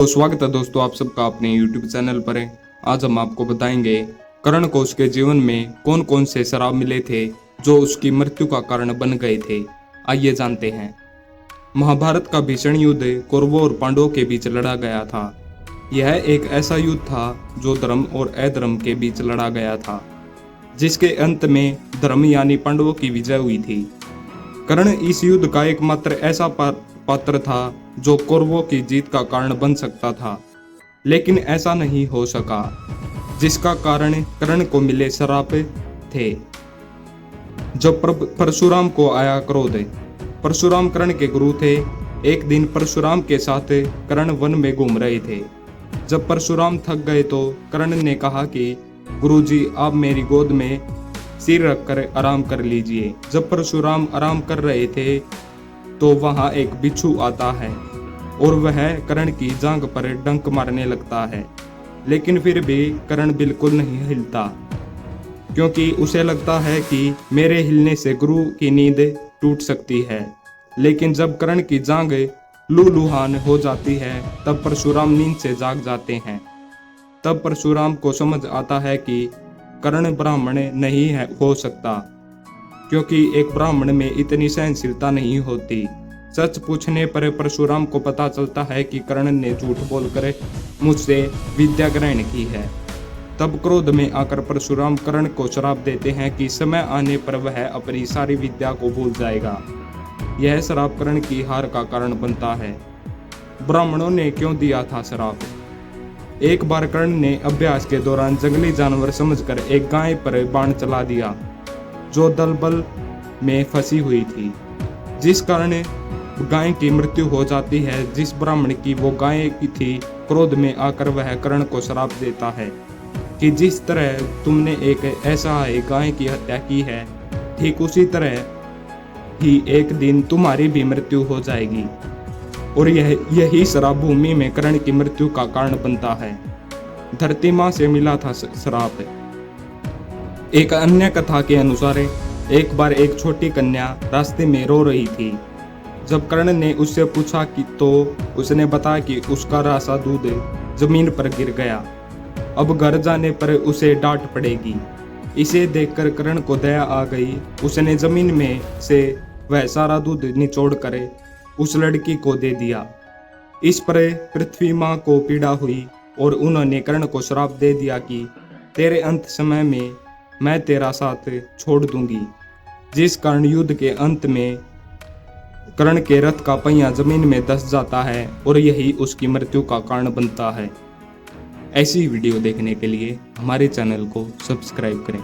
तो स्वागत है दोस्तों आप सबका अपने YouTube चैनल पर। आज हम आपको बताएंगे कर्ण को उसके जीवन में कौन कौन से श्राप मिले थे जो उसकी मृत्यु का कारण बन गए थे। आइए जानते हैं। महाभारत का भीषण युद्ध कौरवों और पांडवों के बीच लड़ा गया था। यह एक ऐसा युद्ध था जो धर्म और अधर्म के बीच लड़ा गया था, जिसके अंत में धर्म यानी पांडवों की विजय हुई थी। कर्ण इस युद्ध का एकमात्र ऐसा पात्र था जो कौरवों की जीत का कारण बन सकता था, लेकिन ऐसा नहीं हो सका, जिसका कारण कर्ण को मिले श्राप थे। जब परशुराम को आया क्रोध। परशुराम कर्ण के गुरु थे। एक दिन परशुराम के साथ कर्ण वन में घूम रहे थे। जब परशुराम थक गए तो कर्ण ने कहा कि गुरुजी आप मेरी गोद में सिर रखकर आराम कर लीजिए। जब परशुराम आराम कर रहे थे तो वहां एक बिच्छू आता है और वह कर्ण की जांघ पर डंक मारने लगता है, लेकिन फिर भी कर्ण बिल्कुल नहीं हिलता, क्योंकि उसे लगता है कि मेरे हिलने से गुरु की नींद टूट सकती है। लेकिन जब कर्ण की जांघ लूलुहान हो जाती है तब परशुराम नींद से जाग जाते हैं। तब परशुराम को समझ आता है कि कर्ण ब्राह्मण नहीं है हो सकता, क्योंकि एक ब्राह्मण में इतनी सहनशीलता नहीं होती। सच पूछने पर परशुराम को पता चलता है कि कर्ण ने झूठ बोलकर मुझसे विद्या ग्रहण की है। तब क्रोध में आकर परशुराम कर्ण को श्राप देते हैं कि समय आने पर वह अपनी सारी विद्या को भूल जाएगा। यह श्राप कर्ण की हार का कारण बनता है। ब्राह्मणों ने क्यों दिया था श्राप? एक बार कर्ण ने अभ्यास के दौरान जंगली जानवर समझकर एक गाय पर बाण चला दिया, जो दलबल में फंसी हुई थी, जिस कारण गाय की मृत्यु हो जाती है। जिस ब्राह्मण की वो गाय की थी, क्रोध में आकर वह कर्ण को श्राप देता है कि जिस तरह तुमने एक ऐसा गाय की हत्या की है, ठीक उसी तरह ही एक दिन तुम्हारी भी मृत्यु हो जाएगी। और यही श्राप भूमि में कर्ण की मृत्यु का कारण बनता है। धरती माँ से मिला था श्राप। एक अन्य कथा के अनुसार एक बार एक छोटी कन्या रास्ते में रो रही थी। जब कर्ण ने उससे पूछा कि तो उसने बताया कि उसका रासा दूध जमीन पर गिर गया, अब घर जाने पर उसे डांट पड़ेगी। इसे देखकर कर्ण को दया आ गई। उसने जमीन में से वह सारा दूध निचोड़ कर उस लड़की को दे दिया। इस पर पृथ्वी माँ को पीड़ा हुई और उन्होंने कर्ण को श्राप दे दिया कि तेरे अंत समय में मैं तेरा साथ छोड़ दूंगी। जिस कारण युद्ध के अंत में कर्ण के रथ का पहिया जमीन में धंस जाता है और यही उसकी मृत्यु का कारण बनता है। ऐसी वीडियो देखने के लिए हमारे चैनल को सब्सक्राइब करें।